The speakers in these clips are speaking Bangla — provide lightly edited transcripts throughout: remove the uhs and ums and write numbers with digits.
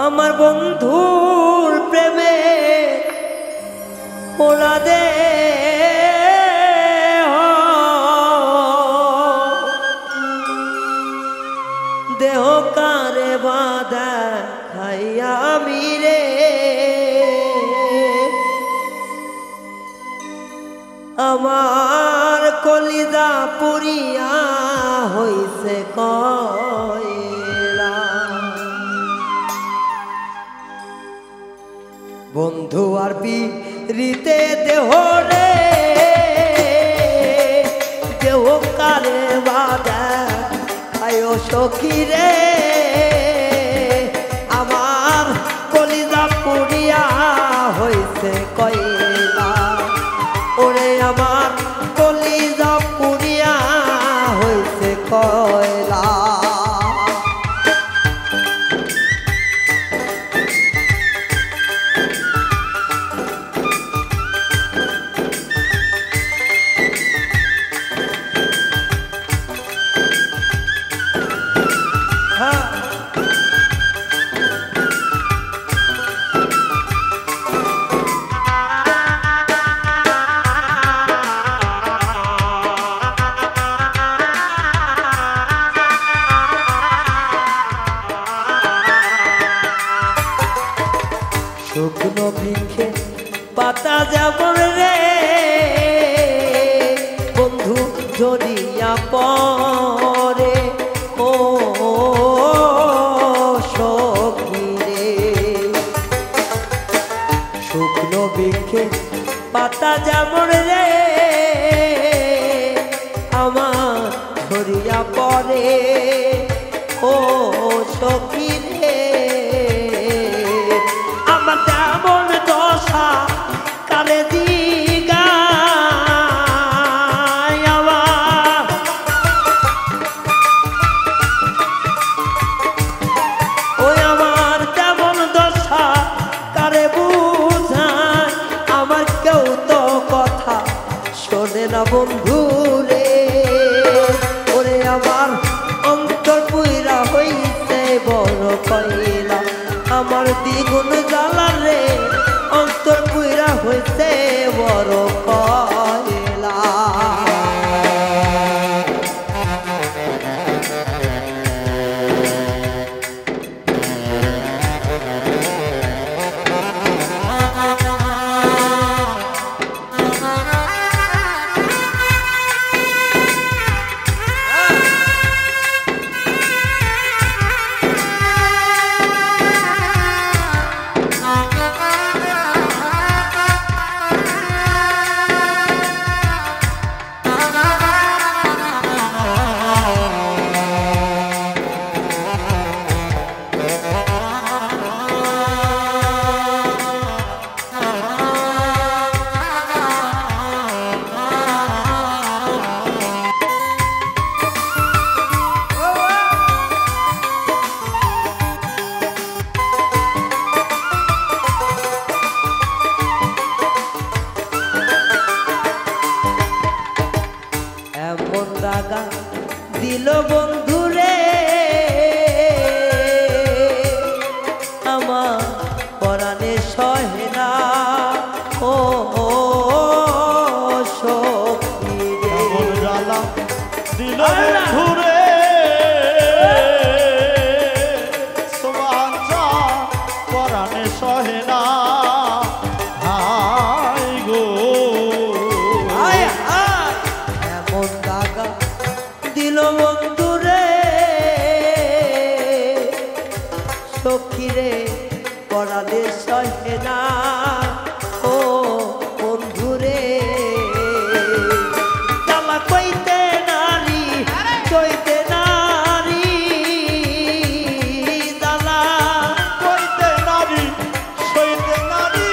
আমার বন্ধুর প্রেমে ওরা দে দেহ কারে বাদা খাইয়া আমি রে আমার কলিজা পুরিয়া হইছে কয়লা। বন্ধু আর পিরিতে দেহ রে দেহ কারে বাদা খায় সখী রে আমার কলিজা পুরিয়া হইছে কয়লা। ওরে আমার কলিজা পুরিয়া হইছে কয়লা। শুকনো বৃক্ষে পাতা যেমন রে বন্ধু ঝরিয়া পরে ও সখী রে। শুকনো বৃক্ষে পাতা যেমন রে আমার ঝরিয়া পরে ও সখী রে। আমার তেমন দশা কারে দিগা আমার ওই আমার তেমন দশা কারে বুঝায় আমার কেউ তো কথা শোনে না বন্ধু রে। ওরে আমার অন্তর পুইরা হইছে বড় কয়লা। আমার দ্বিগুণ জ্বালা রে অন্তর পুইরা হইছে বড় কয়লা। এমন দাগা দিল বন্ধু রে আমার পরাণে সহে না ও সখী রে। এমন জ্বালা দিল বন্ধু রে সোমাঞ্চা পরাণে সহে না। হাই গো আয় আয় এমন দাগা দিল বন্ধু রে সখী রে পরাণে সহে না ও বন্ধু রে। জ্বালা কইতে নারী কইতে নারী জ্বালা কইতে নারী সইতে নারী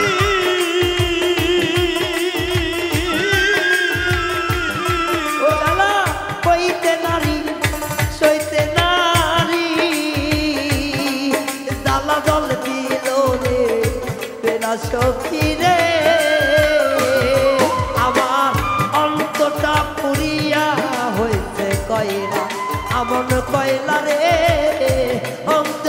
ও জ্বালা কইতে নারী সইতে নারী জ্বালা জল দিল রে বেলা সখী রে। আমার অন্তটা পুরিয়া হইছে কয়লা। আমন কয়লা রে অন্ত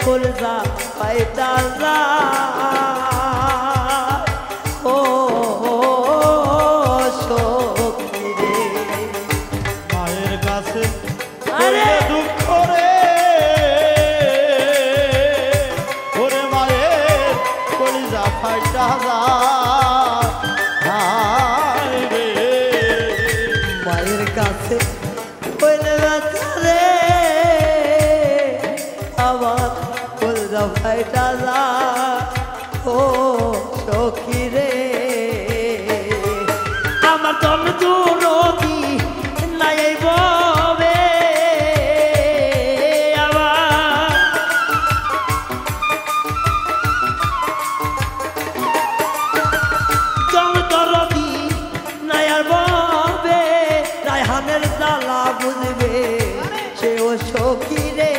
কলজা পাইতা যায় ও সখী রে মায়ের কাছে আরে! করলে দুঃখ রে ওরে মায়ের কলিজা ফাইটা যায় রে মায়ের কাছে কইলে ব্যথা রে আমার কলজা ফাইটা যায় ও সখী রে আমার জন জুরতি নাই ববে আমার জন জুরতি নাই আর ববে রায়হানের জ্বালা বুঝবে সে ও সখী রে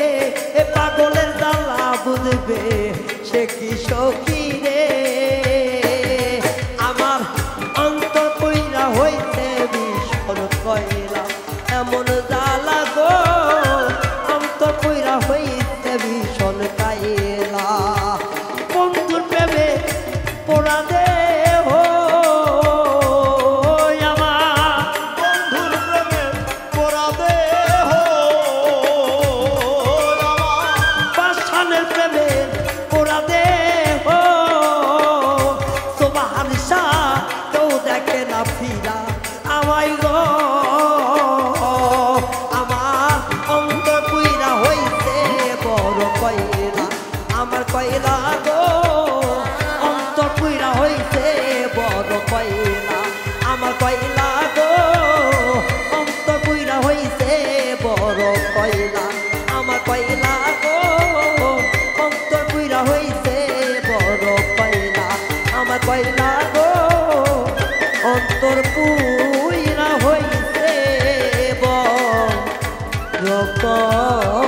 এ পাগলের জ্বালা বুঝবে সে কি সখী রে আমার অন্তর কইরা হইতে ভীষণ কইলা এমন জ্বালা গো অন্তর কইরা হইতে ভীষণ কাইলা বন্ধুর প্রেমে পোড়া দে হো আমার বন্ধুর প্রেমে পোড়া দেহ আমার পাষাণের প্রেমে পোড়া দে হো তোমার কেউ দেখে না ফিরা আমায় গো আমার অন্তর কুইরা হইতে বড় কইলা আমার কইলা গো অন্তর কুইরা হইতে বড় কইলা আমার কইলা গো অন্তর কুইরা হইতে বড় কইলা আমার কইলা গো অন্তর কুইরা হইতে বড় কইলা আমার কইলা গো অন্তর পুইরা হইতে বড় কইলা